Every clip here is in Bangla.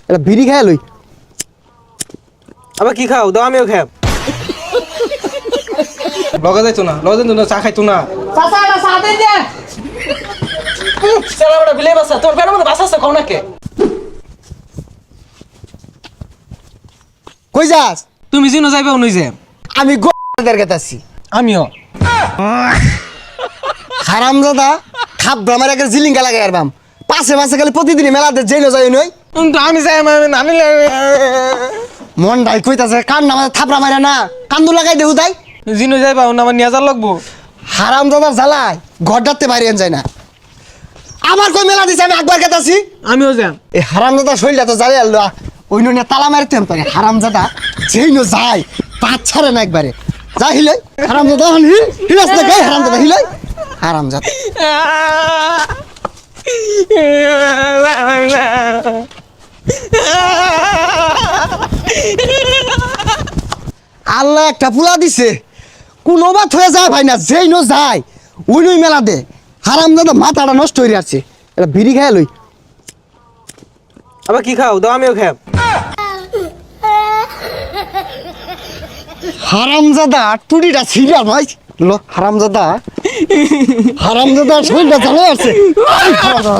এটা বিড়ি খায় লই। আবার কি খাও দাও আমিও খাব। লগে যাইতো না চা খাইতো না। চাচা এটা চা দেন দে। সেলা বড় বিলে বাসা তোর পেটের মধ্যে বাসা আছে খাও নাকে। কই যাস? তুমি জিনো যাইবে উনি যে আমি গোদের গেতাছি। আমিও হারামজাদা খাপ ব্রামার একের জিলিঙ্গা লাগাই আরবাম। পাশে পাশে খালি প্রতিদিনই মেলাতে জেনো যাই নই। কিন্তু আমি যাই নানি মন ডাই কইতাছে কান নামা থাপড়া মারে না কান্দু লাগাই দেহু তাই। জিনো যাইবা উনি আমার নিয়ে যার লাগবো। হারামজাদার জ্বালায় ঘর ডাকতে বাইরে যায় না। আমার কই মেলা দিছে আমি একবার গেতাছি। আমিও যাম। এই হারামজাদা শরীরটা তো জ্বালিয়ে আনলো। ওই নুনে তালা মারতেন পারে হারামজাদা যেই নো যায় পাঁচ ছাড়ে না একবারে যা হিলাই হারামজাদা হিলাস না গায়ে হারামজাদা হিলাই হারামজাদা। আল্লাহ একটা পুলা দিছে কোন বাত হয়ে যায় ভাই না যেই নো যায় ওই নই মেলা দে হারামজাদা মাথাটা নষ্ট হয়ে যাচ্ছে। এটা বিড়ি খায় লই। আবার কি খাও দাও আমিও খাব। হারামজাদা টুটিটা ছিড়া ভাই লো হারামজাদা শরীরটা জ্বালা আছে।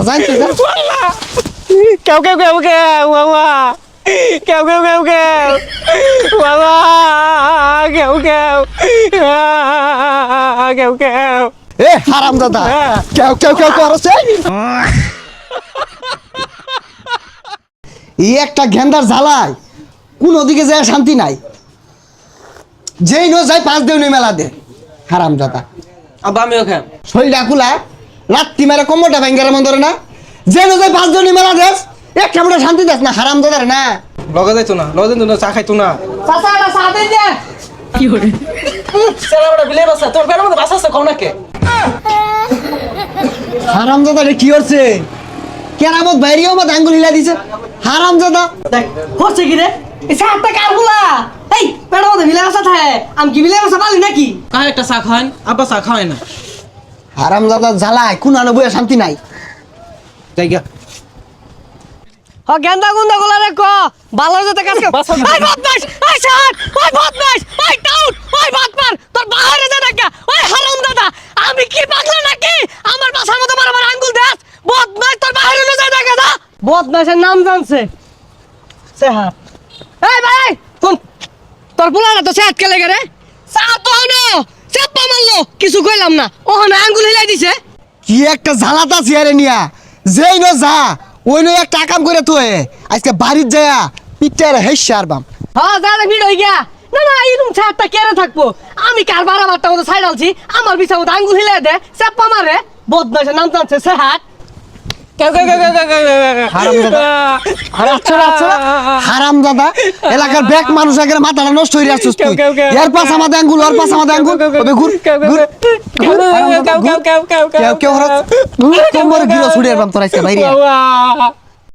জানতে যা কেউ কেউ কেউ কেউ বাবা কেউ কেউ কেউ কেউ বাবা কেউ কেউ কেউ কেউ এ হারামজাদা কেউ কেউ কেউ করছে। এই একটা গেন্দার জ্বালায় কোন ওদিকে যায় শান্তি নাই। যেই নো যায় পাঁচ দেউনি মেলা দে হারামজাদা। আবার আমিও খাব। শরীরটা কুলা রাত্রি মেরে কোমরটা ভেঙ্গারে মন ধরে না। যে নো যায় পাঁচ দেউনি মেলা দেশ একটা মোটা শান্তি দেশ না হারামজাদার না। লগে যাইতো না চা খাইতো না। চাচা এটা চা দেন দে। কি করে সেলা বড় বিলে বাসা তোর পেটের মধ্যে বাসা আছে খাও নাকে। হারামজাদা রে কি করছে কেরামত বাইরেও মত আঙ্গুল হিলা দিছে হারামজাদা। দেখ হচ্ছে কি রে এই চাটা কারগুলা এই পেড়া মধ্যে বিলে বসা থাকে আমি কি বিলে বসা পালি নাকি কার একটা চা খাওয়ান আব্বা চা খাওয়াই না। হারামজাদা জ্বালায় কোন আনো বইয়া শান্তি নাই। জায়গা হ গেন্দা গুন্দা গুলা রে ক ভালো যেতে কাজ কর এই বদমাশ এই শাট ওই বদমাশ এই টাউট ওই বাটপার তোর বাইরে যা দেখা ওই হারামজাদা আমি কি পাগলা নাকি আমার বাসার মধ্যে আমার আঙ্গুল দেস বদমাশ তোর বাইরে না যা দেখা দা বদমাশের নাম জানছে সেহাত এই ভাই কোন তোর পোলাটা তো সেহাত কে লাগে রে সা তো হনো চাপা মারলো কিছু কইলাম না ওখানে আঙ্গুল হিলাই দিছে কি একটা জ্বালাতা চেয়ারে নিয়া যেই নো যা ওই নো একটা কাম করে তুই আজকে বাড়ির যায়া পিটার হেসে আরবাম। হ্যাঁ দাদা ভিড় হয়ে গিয়া না না এরকম ছাড়টা কেড়ে থাকবো আমি কার বারাবারটা মতো সাইড আলছি আমার বিছার মতো আঙ্গুল হিলাই দে চাপা মারে বদমাশের নাম জানছে সেহাত কেউ কেউ কেউ কেউ হারামজাদা এলাকার ব্যাক মানুষ আগের মাথাটা নষ্ট হয়ে যাচ্ছে তুই। এর পাশ আমাদের আঙ্গুল ওর পাশ আমাদের আঙ্গুল ওবে ঘুর ঘুর কেউ কেউ কোমরে গিলো ছুড়ে আরবাম তোর আজকে বাইরে।